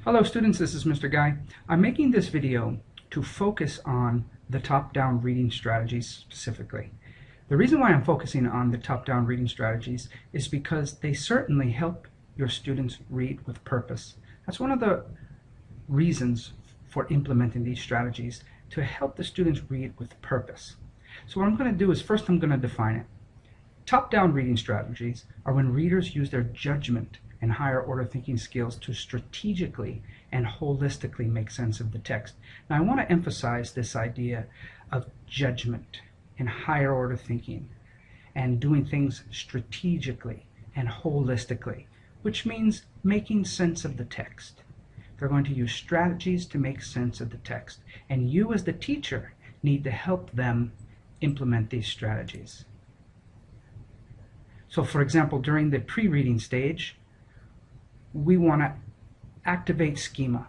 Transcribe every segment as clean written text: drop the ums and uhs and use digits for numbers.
Hello students, this is Mr. Guy. I'm making this video to focus on the top-down reading strategies specifically. The reason why I'm focusing on the top-down reading strategies is because they certainly help your students read with purpose. That's one of the reasons for implementing these strategies, to help the students read with purpose. So what I'm going to do is first I'm going to define it. Top-down reading strategies are when readers use their judgment and higher order thinking skills to strategically and holistically make sense of the text. Now I want to emphasize this idea of judgment and higher order thinking and doing things strategically and holistically, which means making sense of the text. They're going to use strategies to make sense of the text, and you as the teacher need to help them implement these strategies. So for example, during the pre-reading stage, we want to activate schema,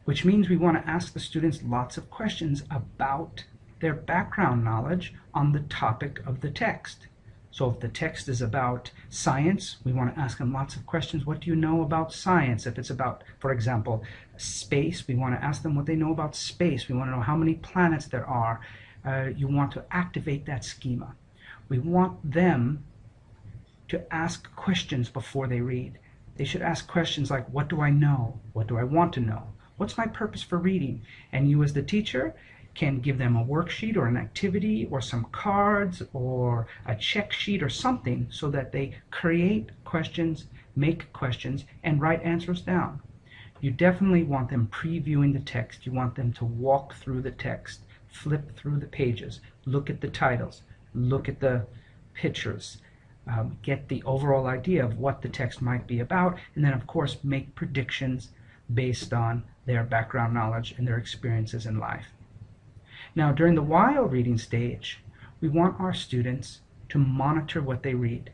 which means we want to ask the students lots of questions about their background knowledge on the topic of the text. So if the text is about science, we want to ask them lots of questions. What do you know about science? If it's about, for example, space, we want to ask them what they know about space. We want to know how many planets there are. You want to activate that schema. We want them to ask questions before they read. They should ask questions like, what do I know? What do I want to know? What's my purpose for reading? And you as the teacher can give them a worksheet or an activity or some cards or a check sheet or something so that they create questions, make questions, and write answers down. You definitely want them previewing the text. You want them to walk through the text, flip through the pages, look at the titles, look at the pictures, get the overall idea of what the text might be about, and then of course make predictions based on their background knowledge and their experiences in life. Now during the while reading stage, we want our students to monitor what they read,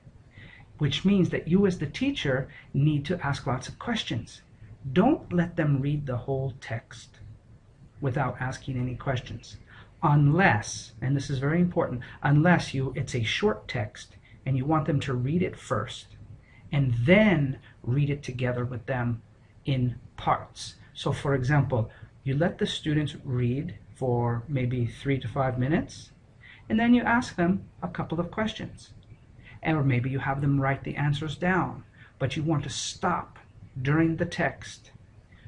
which means that you as the teacher need to ask lots of questions. Don't let them read the whole text without asking any questions, unless, and this is very important, unless it's a short text and you want them to read it first and then read it together with them in parts. So for example, you let the students read for maybe 3 to 5 minutes, and then you ask them a couple of questions. Or maybe you have them write the answers down, but you want to stop during the text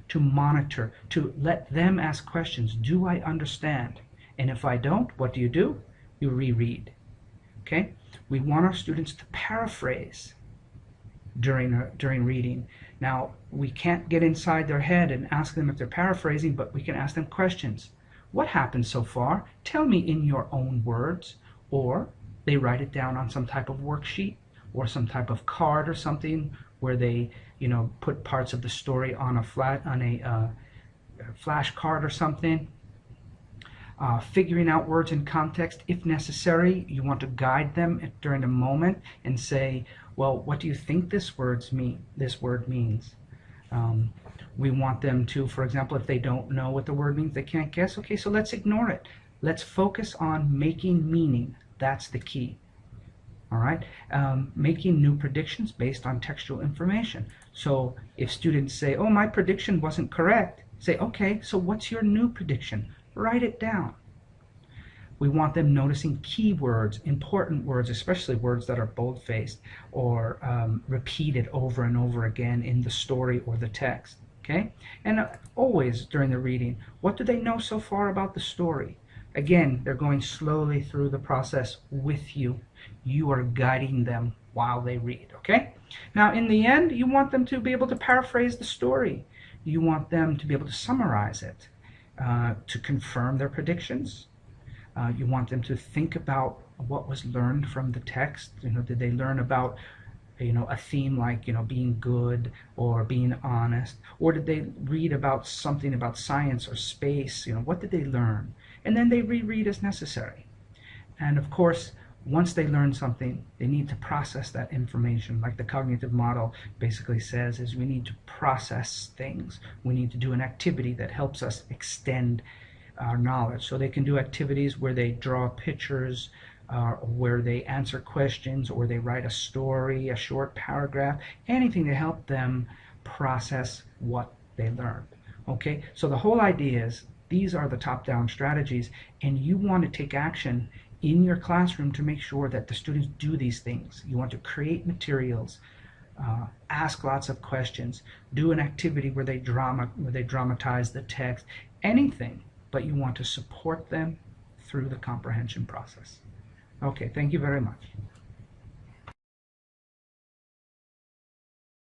to monitor, to let them ask questions. Do I understand? And if I don't, what do? You reread. Okay? We want our students to paraphrase during reading. Now, we can't get inside their head and ask them if they're paraphrasing, but we can ask them questions. What happened so far? Tell me in your own words. Or they write it down on some type of worksheet or some type of card or something where they, put parts of the story on a flash card or something. Figuring out words in context if necessary. You want to guide them during a moment and say, well, what do you think this word means? We want them to, for example, if they don't know what the word means, they can't guess, okay, so let's ignore it. Let's focus on making meaning. That's the key. All right, making new predictions based on textual information. So if students say, oh, my prediction wasn't correct, say, okay, so what's your new prediction? Write it down. We want them noticing keywords, important words, especially words that are bold-faced or repeated over and over again in the story or the text. Okay? And always during the reading, what do they know so far about the story? Again, they're going slowly through the process with you. You are guiding them while they read. Okay? Now, in the end, you want them to be able to paraphrase the story. You want them to be able to summarize it. To confirm their predictions. You want them to think about what was learned from the text. Did they learn about a theme like being good or being honest, or did they read about something about science or space? What did they learn? And then they reread as necessary. And of course, once they learn something, they need to process that information. Like the cognitive model basically says, is we need to process things. We need to do an activity that helps us extend our knowledge. So they can do activities where they draw pictures, where they answer questions, or they write a story, a short paragraph, anything to help them process what they learn. Okay, so the whole idea is these are the top-down strategies, and you want to take action in your classroom to make sure that the students do these things. You want to create materials, ask lots of questions, do an activity where they dramatize the text, anything, but you want to support them through the comprehension process. Okay, thank you very much.